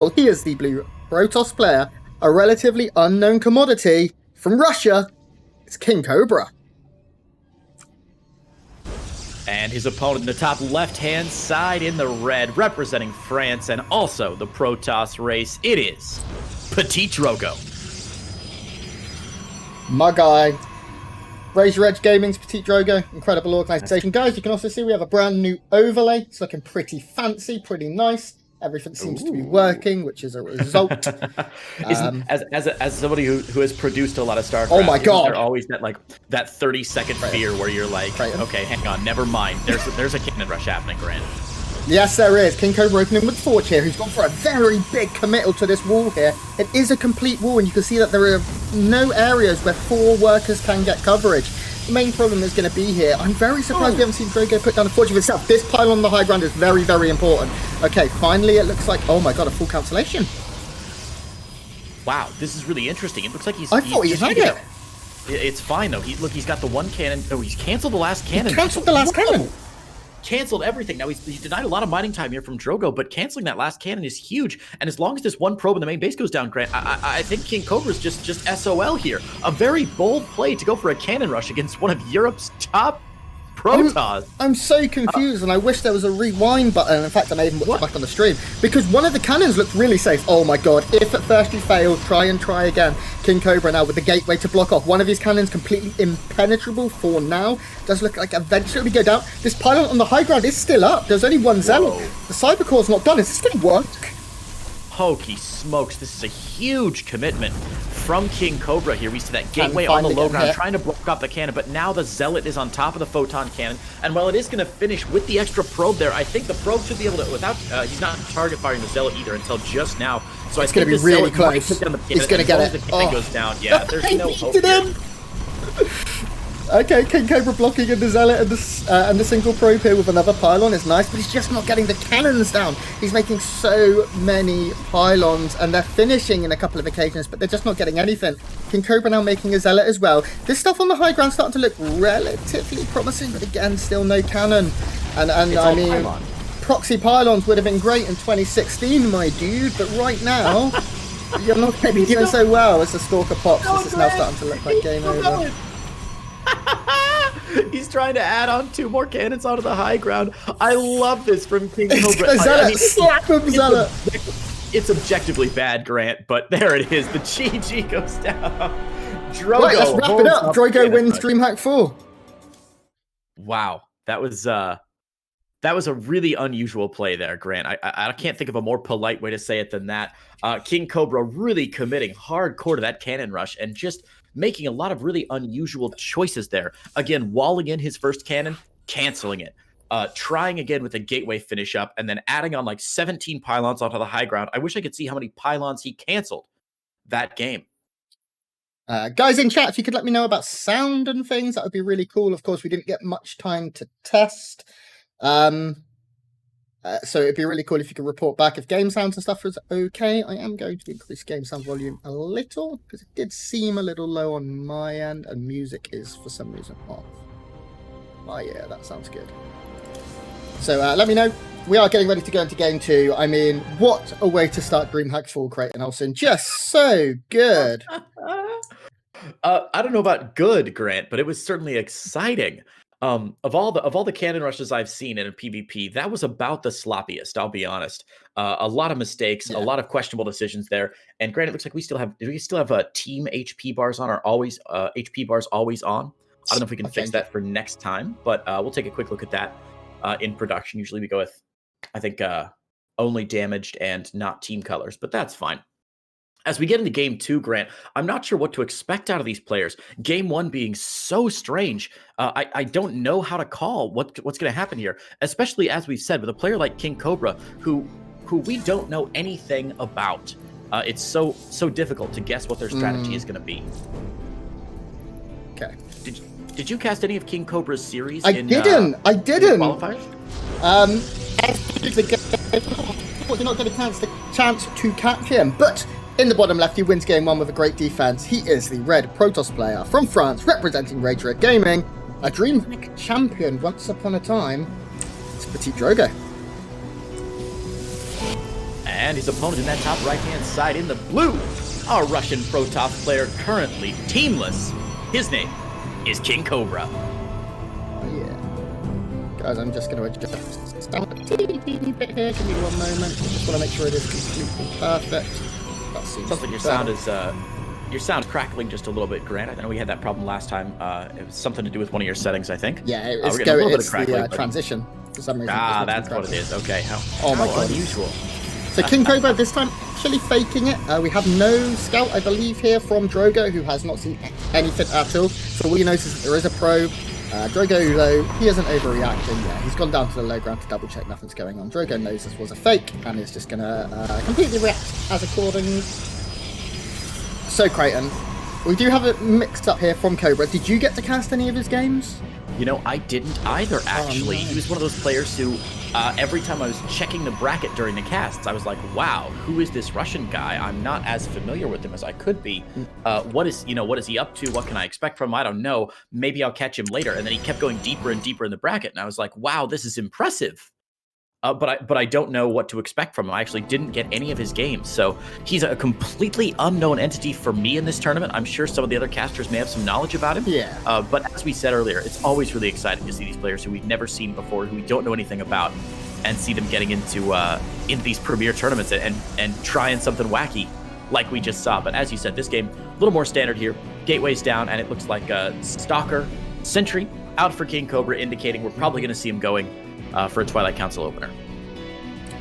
He is the blue Protoss player, a relatively unknown commodity from Russia. It's KingCobra. And his opponent in the top left-hand side in the red, representing France and also the Protoss race, it is PtitDrogo. My guy. Razor Edge Gaming's PtitDrogo, incredible organization. Guys, you can also see we have a brand new overlay. It's looking pretty fancy, pretty nice. Everything seems to be working, which is a result. As somebody who has produced a lot of StarCraft, oh my god, they're always that 30-second fear where you're like, okay, hang on, never mind. There's a cannon rush happening, Grant. Yes, there is. KingCobra opening with Forge here, who's gone for a very big committal to this wall here. It is a complete wall, and you can see that there are no areas where 4 workers can get coverage. The main problem is going to be here. I'm very surprised we haven't seen Drogo put down a Forge of himself. This pile on the high ground is very, very important. Okay, finally it looks like, oh my god, a full cancellation. Wow, this is really interesting. It looks like he's... I thought he had it. It's fine, though. He's got the one cannon. Oh, he's canceled the last cannon. He canceled the last cannon. Canceled everything. Now, he's denied a lot of mining time here from Drogo, but canceling that last cannon is huge. And as long as this one probe in the main base goes down, Grant, I think KingCobra's just SOL here. A very bold play to go for a cannon rush against one of Europe's top Protoss. I'm so confused, and I wish there was a rewind button. In fact, I may even put it back on the stream, because one of the cannons looked really safe. Oh my god, if at first you fail, try again. KingCobra now with the gateway to block off. One of his cannons completely impenetrable for now. Does look like eventually we go down. This pylon on the high ground is still up. There's only one Zealot. The Cybercore's not done. Is this going to work? Hokey smokes. This is a huge commitment from KingCobra here. We see that gateway on the low ground trying to block off the cannon, but now the Zealot is on top of the photon cannon, and while it is going to finish with the extra probe there, I think the probe should be able to, without, he's not target firing the Zealot either until just now, so it's going to be really close. He's going to get it. The cannon goes down. Yeah, there's no hope here. Okay, KingCobra blocking in the Zealot and the single probe here with another pylon is nice, but he's just not getting the cannons down. He's making so many pylons, and they're finishing in a couple of occasions, but they're just not getting anything. KingCobra now making a Zealot as well. This stuff on the high ground starting to look relatively promising, but again, still no cannon. And I mean, proxy pylons would have been great in 2016, my dude, but right now, you're not going to be doing so well as the Stalker pops. This is now starting to look like game over. He's trying to add on 2 more cannons onto the high ground. I love this from KingCobra. Zealot, slap him, Zealot. It's objectively bad, Grant, but there it is. The GG goes down. Drogo. Right, let's wrap it up. Drogo wins DreamHack 4. Wow, that was a really unusual play there, Grant. I can't think of a more polite way to say it than that. KingCobra really committing hardcore to that cannon rush and just making a lot of really unusual choices there. Again, walling in his first cannon, canceling it. Trying again with a gateway finish up, and then adding on like 17 pylons onto the high ground. I wish I could see how many pylons he canceled that game. Guys in chat, if you could let me know about sound and things, that would be really cool. Of course, we didn't get much time to test. So it'd be really cool if you could report back if game sounds and stuff was okay. I am going to increase game sound volume a little because it did seem a little low on my end, and music is for some reason off. Oh yeah, that sounds good. So let me know. We are getting ready to go into game 2. I mean, what a way to start DreamHack 4, Creighton Olsen. Just so good. I don't know about good, Grant, but it was certainly exciting. Of all the cannon rushes I've seen in a PvP, that was about the sloppiest, I'll be honest. A lot of mistakes, a lot of questionable decisions there. And granted, it looks like we still have team HP bars on, or always HP bars always on. I don't know if we can fix that for next time, but we'll take a quick look at that in production. Usually we go with, I think, only damaged and not team colors, but that's fine. As we get into game 2, Grant, I'm not sure what to expect out of these players. Game 1 being so strange, I don't know how to call what's going to happen here, especially as we've said, with a player like KingCobra, who we don't know anything about. It's so difficult to guess what their strategy is going to be. Okay. Did you cast any of KingCobra's series? I didn't. In qualifiers? You're not going to chance to catch him, but in the bottom left, he wins game 1 with a great defense. He is the red Protoss player from France, representing Razor Edge Gaming, a DreamHack champion once upon a time. It's PtitDrogo. And his opponent in that top right-hand side in the blue, our Russian Protoss player currently teamless. His name is KingCobra. Oh, yeah. Guys, I'm just going to adjust down a teeny bit here. Give me 1 moment. Just want to make sure it is completely perfect. That seems something your sound is your sound crackling just a little bit, Grant. I know we had that problem last time. It was something to do with one of your settings, I think. Yeah, it's, it's the transition for some reason. Ah, that's what it is. Okay. Oh my god, unusual. So KingCobra this time actually faking it. We have no scout, I believe, here from Drogo, who has not seen anything at all. So all he knows is that there is a probe. Drogo, though, he isn't overreacting. Yeah, he's gone down to the low ground to double check nothing's going on. Drogo knows this was a fake and is just going to completely react as according. So, Creighton, we do have a mixed up here from Cobra. Did you get to cast any of his games? You know, I didn't either, actually. Oh, no. He was one of those players who, every time I was checking the bracket during the casts, I was like, wow, who is this Russian guy? I'm not as familiar with him as I could be. What is he up to? What can I expect from him? I don't know. Maybe I'll catch him later. And then he kept going deeper and deeper in the bracket. And I was like, wow, this is impressive. But I don't know what to expect from him. I actually didn't get any of his games. So he's a completely unknown entity for me in this tournament. I'm sure some of the other casters may have some knowledge about him. Yeah. But as we said earlier, it's always really exciting to see these players who we've never seen before, who we don't know anything about, and see them getting into these premier tournaments and trying something wacky like we just saw. But as you said, this game, a little more standard here. Gateway's down, and it looks like Stalker, Sentry out for KingCobra, indicating we're probably going to see him going for a Twilight Council opener.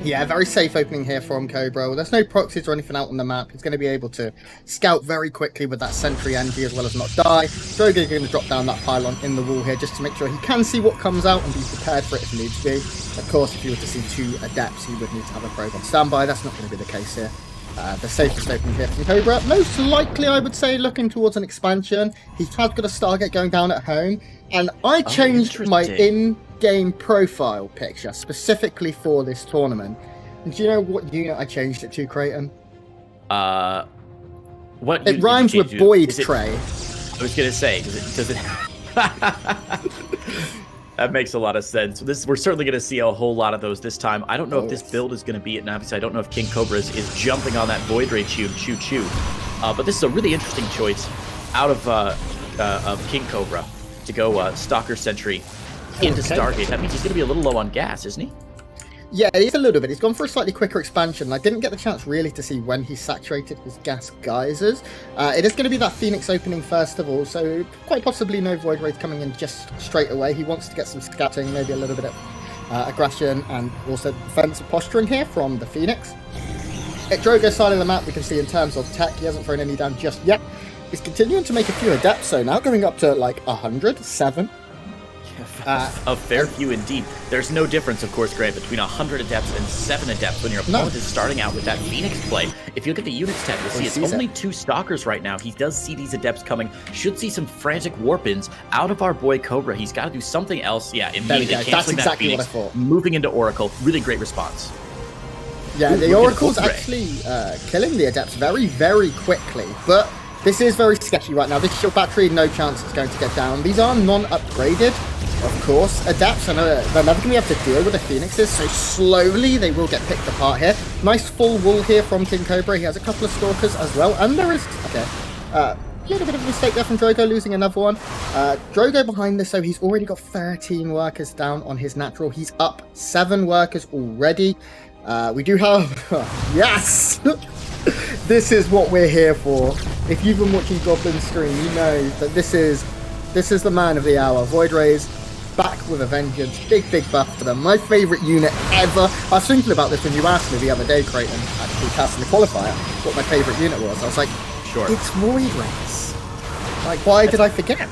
Yeah, very safe opening here from Cobra. There's no proxies or anything out on the map. He's going to be able to scout very quickly with that Sentry energy as well as not die. Drogo going to drop down that pylon in the wall here just to make sure he can see what comes out and be prepared for it if needs be. Of course, if you were to see 2 Adepts, he would need to have a probe on standby. That's not going to be the case here. The safest opening here from Cobra. Most likely, I would say, looking towards an expansion. He has got a Stargate going down at home. And I changed my in-game profile picture specifically for this tournament. And do you know what unit I changed it to, Creighton? What? It rhymes with Void Tray. I was gonna say, does it? That makes a lot of sense. We're certainly going to see a whole lot of those this time. I don't know if this build is going to be it. And obviously, I don't know if KingCobra is jumping on that Void Ray choo-choo. But this is a really interesting choice out of KingCobra to go Stalker Sentry into Stargate. That means he's going to be a little low on gas, isn't he? Yeah, he's a little bit. He's gone for a slightly quicker expansion. I didn't get the chance really to see when he saturated his gas geysers. It is going to be that Phoenix opening first of all, so quite possibly no Void Wraith coming in just straight away. He wants to get some scouting, maybe a little bit of aggression, and also defensive posturing here from the Phoenix. At Drogo's side of the map, we can see in terms of tech, he hasn't thrown any down just yet. He's continuing to make a few Adepts, so now going up to like 107. A fair few indeed. There's no difference, of course, Grant, between 100 Adepts and 7 Adepts when your opponent is starting out with that Phoenix play. If you look at the units tab, you'll see it's only 2 Stalkers right now. He does see these Adepts coming. Should see some frantic warp-ins out of our boy Cobra. He's got to do something else. Yeah, immediately canceling that Phoenix, moving into Oracle. Really great response. Yeah, the Oracle's actually killing the Adepts very, very quickly, but this is very sketchy right now. This shield battery, no chance it's going to get down. These are non-upgraded, of course. Adepts, I know they're never going to be able to deal with the Phoenixes, so slowly they will get picked apart here. Nice full wall here from KingCobra. He has a couple of Stalkers as well, and there is... Okay. A little bit of a mistake there from Drogo, losing another one. Drogo behind this, so he's already got 13 workers down on his natural. He's up 7 workers already. We do have... Yes! This is what we're here for. If you've been watching Goblin stream, you know that this is the man of the hour. Void Rays back with a vengeance. Big buff for them. My favourite unit ever. I was thinking about this when you asked me the other day, Creighton, actually casting the qualifier, what my favourite unit was. I was like, sure, it's Void Rays. Like, why did I forget?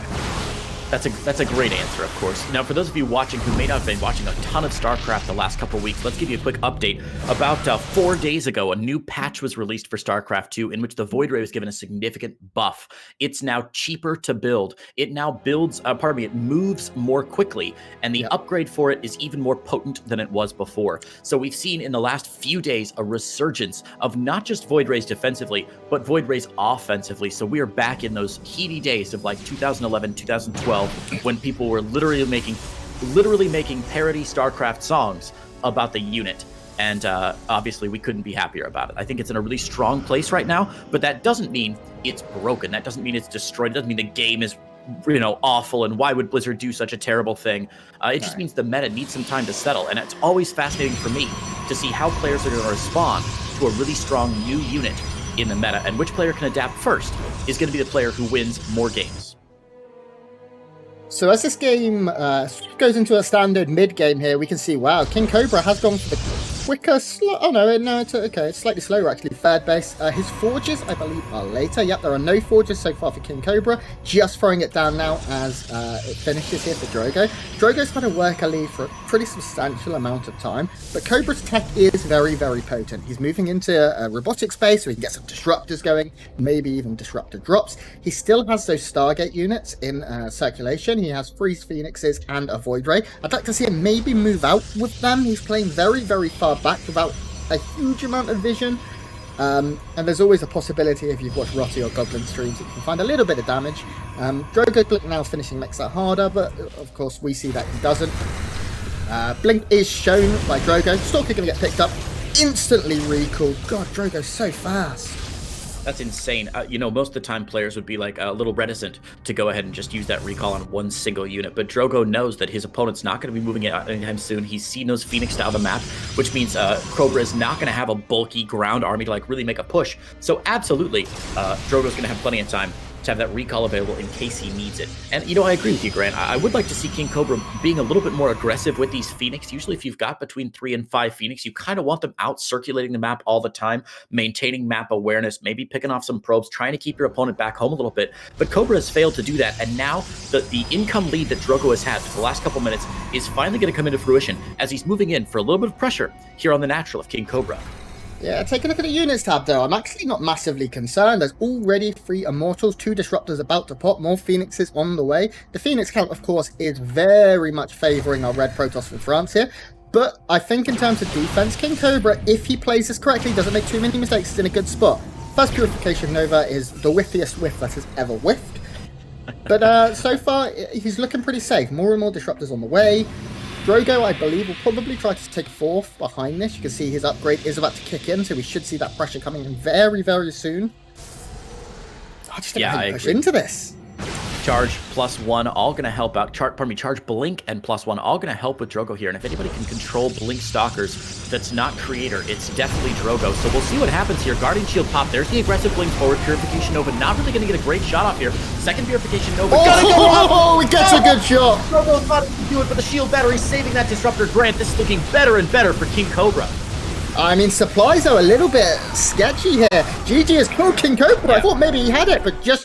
That's a great answer, of course. Now, for those of you watching who may not have been watching a ton of StarCraft the last couple of weeks, let's give you a quick update. About 4 days ago, a new patch was released for StarCraft 2 in which the Void Ray was given a significant buff. It's now cheaper to build. It now builds, it moves more quickly, and the upgrade for it is even more potent than it was before. So we've seen in the last few days a resurgence of not just Void Rays defensively, but Void Rays offensively. So we are back in those heady days of like 2011, 2012, when people were literally making parody StarCraft songs about the unit. and obviously we couldn't be happier about it. I think it's in a really strong place right now, but that doesn't mean it's broken. That doesn't mean it's destroyed. It doesn't mean the game is, you know, awful, and why would Blizzard do such a terrible thing? It just means the meta needs some time to settle, and it's always fascinating for me to see how players are going to respond to a really strong new unit in the meta, and which player can adapt first is going to be the player who wins more games. So as this game goes into a standard mid-game here, we can see, wow, KingCobra has gone for the quicker, it's slightly slower actually, third base. His forges, I believe, are later. Yep, there are no forges so far for KingCobra, just throwing it down now as it finishes here for Drogo. Drogo's going to work a lead for a pretty substantial amount of time, but Cobra's tech is very, very potent. He's moving into a robotic space so he can get some disruptors going, maybe even disruptor drops. He still has those Stargate units in circulation. He has Freeze Phoenixes and a Void Ray. I'd like to see him maybe move out with them. He's playing very, very far back without a huge amount of vision. And there's always a possibility, if you've watched Rotty or Goblin streams, that you can find a little bit of damage. Drogo Blink now finishing makes that harder, but of course we see that he doesn't. Blink is shown by Drogo. Stalker going to get picked up. Instantly recall. God, Drogo's so fast. That's insane. You know, most of the time players would be like a little reticent to go ahead and just use that recall on one single unit, but Drogo knows that his opponent's not going to be moving it out anytime soon. He's seen those Phoenix out of the map, which means Cobra is not going to have a bulky ground army to like really make a push. So absolutely, Drogo's going to have plenty of time to have that recall available in case he needs it. And, you know, I agree with you, Grant. I would like to see KingCobra being a little bit more aggressive with these Phoenix. Usually if you've got between 3 and 5 Phoenix, you kind of want them out circulating the map all the time, maintaining map awareness, maybe picking off some probes, trying to keep your opponent back home a little bit. But Cobra has failed to do that, and now the income lead that Drogo has had for the last couple minutes is finally going to come into fruition as he's moving in for a little bit of pressure here on the natural of KingCobra. Yeah, take a look at the units tab though. I'm actually not massively concerned. There's already 3 Immortals, 2 Disruptors about to pop, more Phoenixes on the way. The Phoenix count, of course, is very much favouring our Red Protoss from France here. But I think in terms of defense, KingCobra, if he plays this correctly, doesn't make too many mistakes, is in a good spot. First Purification Nova is the whiffiest whiff that has ever whiffed. But so far, he's looking pretty safe. More and more Disruptors on the way. Drogo, I believe, will probably try to take 4th behind this. You can see his upgrade is about to kick in, so we should see that pressure coming in very, very soon. I just don't know how you push into this. Charge +1, all going to help out. Charge Blink and +1, all going to help with Drogo here. And if anybody can control Blink Stalkers that's not Creator, it's definitely Drogo. So we'll see what happens here. Guardian Shield pop. There's the aggressive Blink forward. Purification Nova not really going to get a great shot off here. Second Purification Nova. Oh, he gets a good shot. Drogo thought he could do it, but the shield battery saving that Disruptor. Grant, this is looking better and better for KingCobra. I mean, supplies are a little bit sketchy here. GG has killed KingCobra. I thought maybe he had it, but just